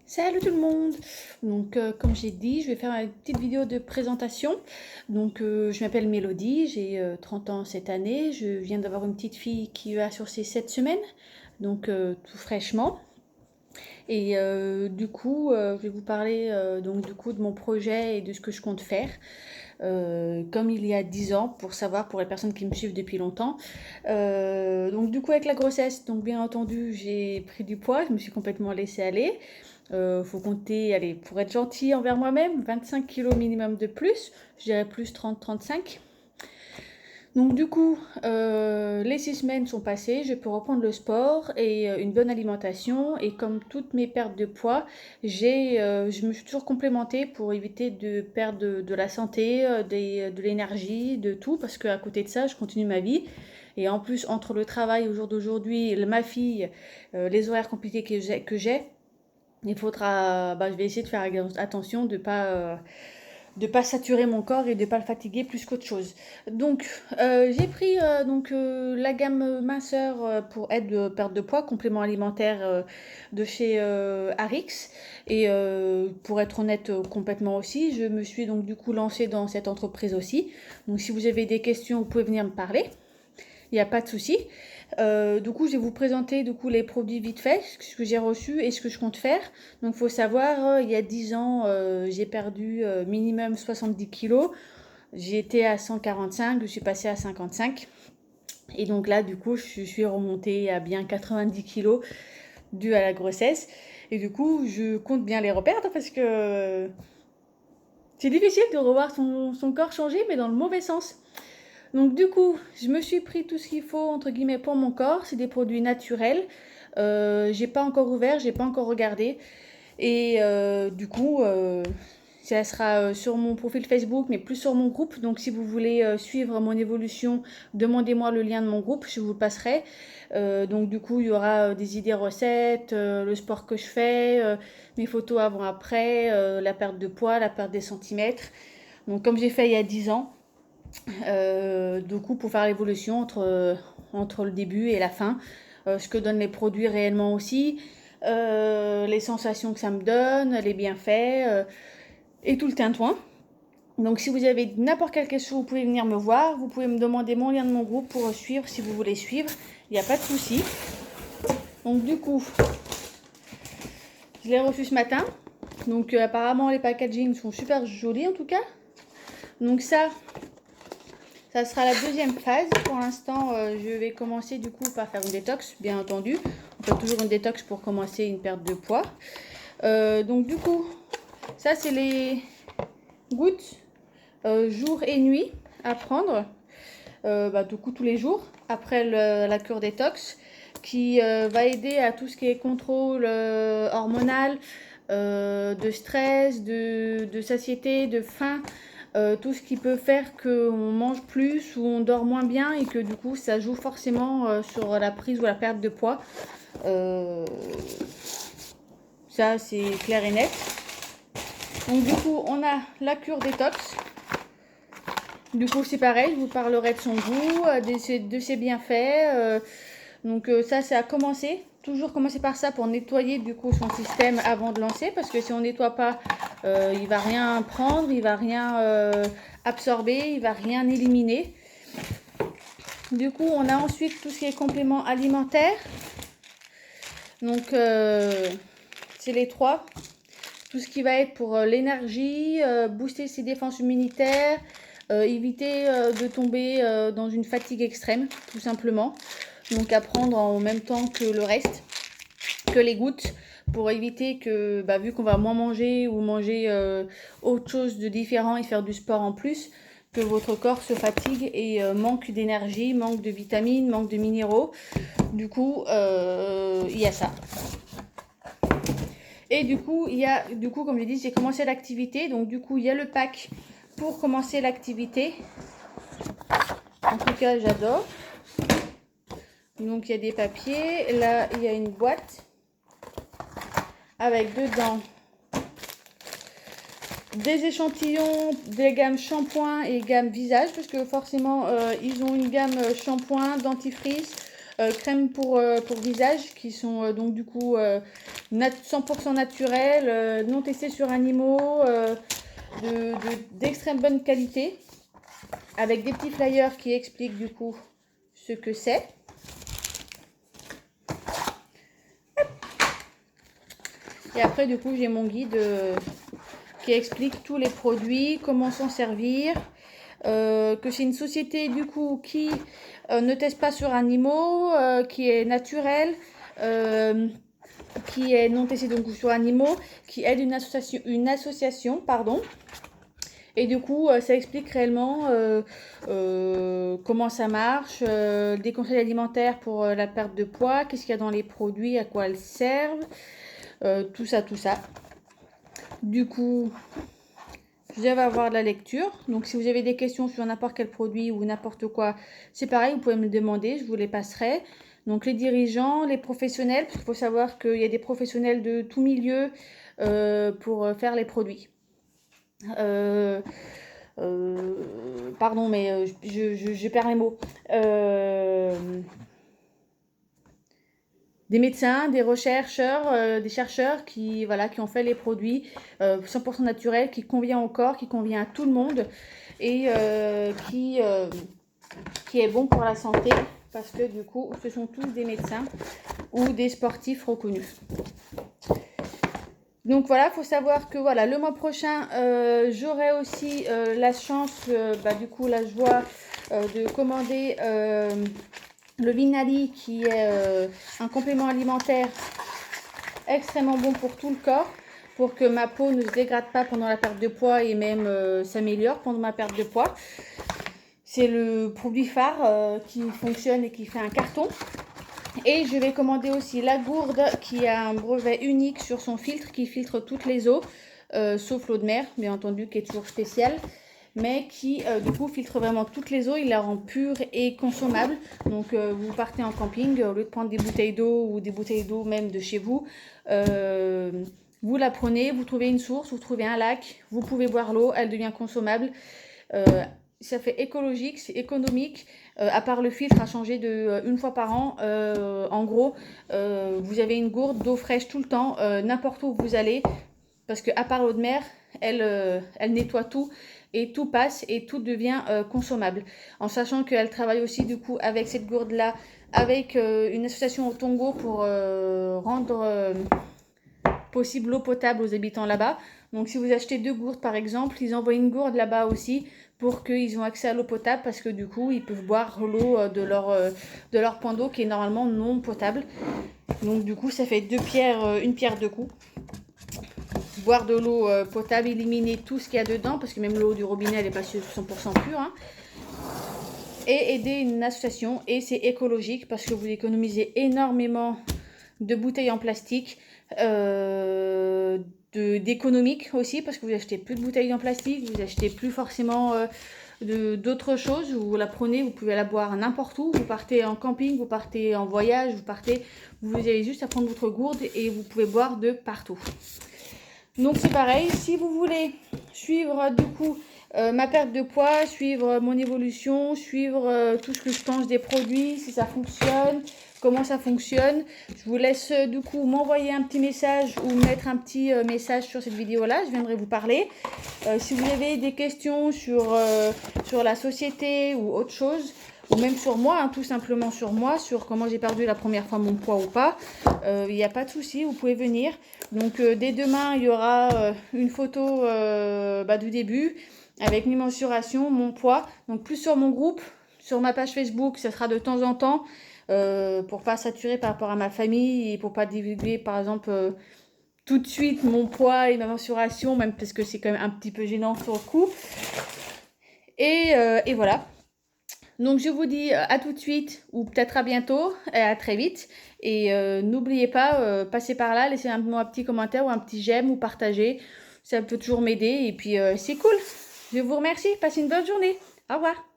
Salut tout le monde! Donc comme j'ai dit, je vais faire une petite vidéo de présentation. Donc je m'appelle Mélodie, j'ai 30 ans cette année. Je viens d'avoir une petite fille qui va sur ses 7 semaines, donc tout fraîchement. Et du coup, je vais vous parler donc du coup de mon projet et de ce que je compte faire. Comme il y a 10 ans, pour savoir, pour les personnes qui me suivent depuis longtemps. Donc du coup avec la grossesse, donc bien entendu j'ai pris du poids, je me suis complètement laissée aller. Faut compter, allez, pour être gentil envers moi-même, 25 kilos minimum de plus, je dirais plus 30-35. Donc du coup, les 6 semaines sont passées, je peux reprendre le sport et une bonne alimentation. Et comme toutes mes pertes de poids, je me suis toujours complémentée pour éviter de perdre de la santé, de l'énergie, de tout, parce qu'à côté de ça, je continue ma vie. Et en plus, entre le travail au jour d'aujourd'hui, ma fille, les horaires compliqués que j'ai, il faudra, je vais essayer de faire attention de pas saturer mon corps et de pas le fatiguer plus qu'autre chose. Donc j'ai pris la gamme minceur pour aide de perte de poids, complément alimentaire de chez Arix. Et pour être honnête complètement aussi, je me suis donc du coup lancée dans cette entreprise aussi. Donc si vous avez des questions, vous pouvez venir me parler. Il n'y a pas de souci. Du coup, je vais vous présenter les produits vite fait, ce que j'ai reçu et ce que je compte faire. Donc, il faut savoir, il y a 10 ans, j'ai perdu minimum 70 kilos. J'étais à 145, je suis passée à 55. Et donc là, du coup, je suis remontée à bien 90 kilos dû à la grossesse. Et du coup, je compte bien les reperdre parce que c'est difficile de revoir son corps changer, mais dans le mauvais sens. Donc du coup, je me suis pris tout ce qu'il faut entre guillemets pour mon corps. C'est des produits naturels. J'ai pas encore ouvert, j'ai pas encore regardé. Et du coup, ça sera sur mon profil Facebook, mais plus sur mon groupe. Donc si vous voulez suivre mon évolution, demandez-moi le lien de mon groupe, je vous le passerai. Donc du coup, il y aura des idées recettes, le sport que je fais, mes photos avant-après, la perte de poids, la perte des centimètres. Donc comme j'ai fait il y a 10 ans. Du coup, pour faire l'évolution entre le début et la fin, ce que donnent les produits réellement aussi, les sensations que ça me donne, les bienfaits et tout le tintouin. Donc si vous avez n'importe quelle question, vous pouvez venir me voir, vous pouvez me demander mon lien de mon groupe pour suivre si vous voulez suivre, il n'y a pas de souci. Donc du coup, je l'ai reçu ce matin. Donc apparemment les packaging sont super jolis en tout cas. Donc ça sera la deuxième phase. Pour l'instant, je vais commencer du coup par faire une détox, bien entendu. On fait toujours une détox pour commencer une perte de poids. Donc du coup, ça c'est les gouttes jour et nuit à prendre. Du coup tous les jours après la cure détox qui va aider à tout ce qui est contrôle hormonal, de stress, de satiété, de faim. Tout ce qui peut faire qu'on mange plus ou on dort moins bien et que du coup ça joue forcément sur la prise ou la perte de poids. Ça c'est clair et net. Donc du coup on a la cure détox. Du coup c'est pareil, je vous parlerai de son goût, de ses bienfaits. Donc ça a commencé. Toujours commencer par ça pour nettoyer du coup son système avant de lancer, parce que si on nettoie pas, il va rien prendre, il va rien absorber, il va rien éliminer. Du coup, on a ensuite tout ce qui est complément alimentaire. Donc c'est les trois. Tout ce qui va être pour l'énergie, booster ses défenses immunitaires, éviter de tomber dans une fatigue extrême, tout simplement. Donc à prendre en même temps que le reste, que les gouttes, pour éviter que, vu qu'on va moins manger ou manger autre chose de différent et faire du sport en plus, que votre corps se fatigue et manque d'énergie, manque de vitamines, manque de minéraux. Du coup, il y a ça. Et du coup, comme je dit, j'ai commencé l'activité. Donc du coup, il y a le pack pour commencer l'activité. En tout cas, j'adore. Donc il y a des papiers. Là, il y a une boîte avec dedans des échantillons des gammes shampoing et gamme visage, parce que forcément ils ont une gamme shampoing, dentifrice, crème pour visage, qui sont donc du coup 100% naturel, non testé sur animaux, d'extrême bonne qualité, avec des petits flyers qui expliquent du coup ce que c'est. Et après du coup j'ai mon guide qui explique tous les produits, comment s'en servir, que c'est une société du coup qui ne teste pas sur animaux, qui est naturelle, qui est non testée donc sur animaux, qui aide une association pardon. Et du coup, ça explique réellement comment ça marche, des conseils alimentaires pour la perte de poids, qu'est-ce qu'il y a dans les produits, à quoi elles servent, tout ça, tout ça. Du coup, je vais avoir de la lecture. Donc, si vous avez des questions sur n'importe quel produit ou n'importe quoi, c'est pareil, vous pouvez me le demander, je vous les passerai. Donc, les dirigeants, les professionnels, parce qu'il faut savoir qu'il y a des professionnels de tout milieu pour faire les produits. Pardon, mais je perds les mots. Des médecins, des chercheurs qui, voilà, qui ont fait les produits 100% naturels, qui convient au corps, qui convient à tout le monde et qui est bon pour la santé parce que du coup, ce sont tous des médecins ou des sportifs reconnus. Donc voilà, il faut savoir que voilà, le mois prochain, j'aurai aussi la chance, du coup la joie de commander le Vinali qui est un complément alimentaire extrêmement bon pour tout le corps, pour que ma peau ne se dégrade pas pendant la perte de poids et même s'améliore pendant ma perte de poids. C'est le produit phare qui fonctionne et qui fait un carton. Et je vais commander aussi la gourde qui a un brevet unique sur son filtre qui filtre toutes les eaux, sauf l'eau de mer, bien entendu, qui est toujours spéciale, mais qui du coup filtre vraiment toutes les eaux, il la rend pure et consommable. Donc vous partez en camping, au lieu de prendre des bouteilles d'eau ou des bouteilles d'eau même de chez vous, vous la prenez, vous trouvez une source, vous trouvez un lac, vous pouvez boire l'eau, elle devient consommable. Ça fait écologique, c'est économique, à part le filtre à changer une fois par an. En gros, vous avez une gourde d'eau fraîche tout le temps, n'importe où vous allez, parce qu'à part l'eau de mer, elle nettoie tout et tout passe et tout devient consommable. En sachant qu'elle travaille aussi du coup avec cette gourde-là, avec une association au Togo pour rendre possible l'eau potable aux habitants là-bas. Donc si vous achetez 2 gourdes par exemple, ils envoient une gourde là-bas aussi pour qu'ils aient accès à l'eau potable parce que du coup ils peuvent boire l'eau de leur point d'eau qui est normalement non potable. Donc du coup ça fait une pierre deux coups. Boire de l'eau potable, éliminer tout ce qu'il y a dedans parce que même l'eau du robinet elle n'est pas 100% pure. Hein. Et aider une association et c'est écologique parce que vous économisez énormément de bouteilles en plastique, d'économique aussi parce que vous achetez plus de bouteilles en plastique, vous achetez plus forcément d'autres choses, vous la prenez, vous pouvez la boire n'importe où, vous partez en camping, vous partez en voyage, vous avez juste à prendre votre gourde et vous pouvez boire de partout. Donc c'est pareil, si vous voulez suivre du coup ma perte de poids, suivre mon évolution, suivre tout ce que je pense des produits, si ça fonctionne, comment ça fonctionne, je vous laisse du coup m'envoyer un petit message ou mettre un petit message sur cette vidéo là, je viendrai vous parler. Si vous avez des questions sur la société ou autre chose, ou même sur moi, hein, tout simplement sur moi, sur comment j'ai perdu la première fois mon poids ou pas, il n'y a pas de souci, vous pouvez venir. Donc dès demain, il y aura une photo du début avec mes mensurations, mon poids. Donc plus sur mon groupe, sur ma page Facebook, ça sera de temps en temps pour pas saturer par rapport à ma famille et pour pas divulguer par exemple tout de suite mon poids et ma mensuration, même parce que c'est quand même un petit peu gênant sur le coup. Et voilà. Donc je vous dis à tout de suite ou peut-être à bientôt et à très vite. Et n'oubliez pas, passez par là, laissez un petit commentaire ou un petit j'aime ou partagez. Ça peut toujours m'aider et puis c'est cool. Je vous remercie, passez une bonne journée. Au revoir.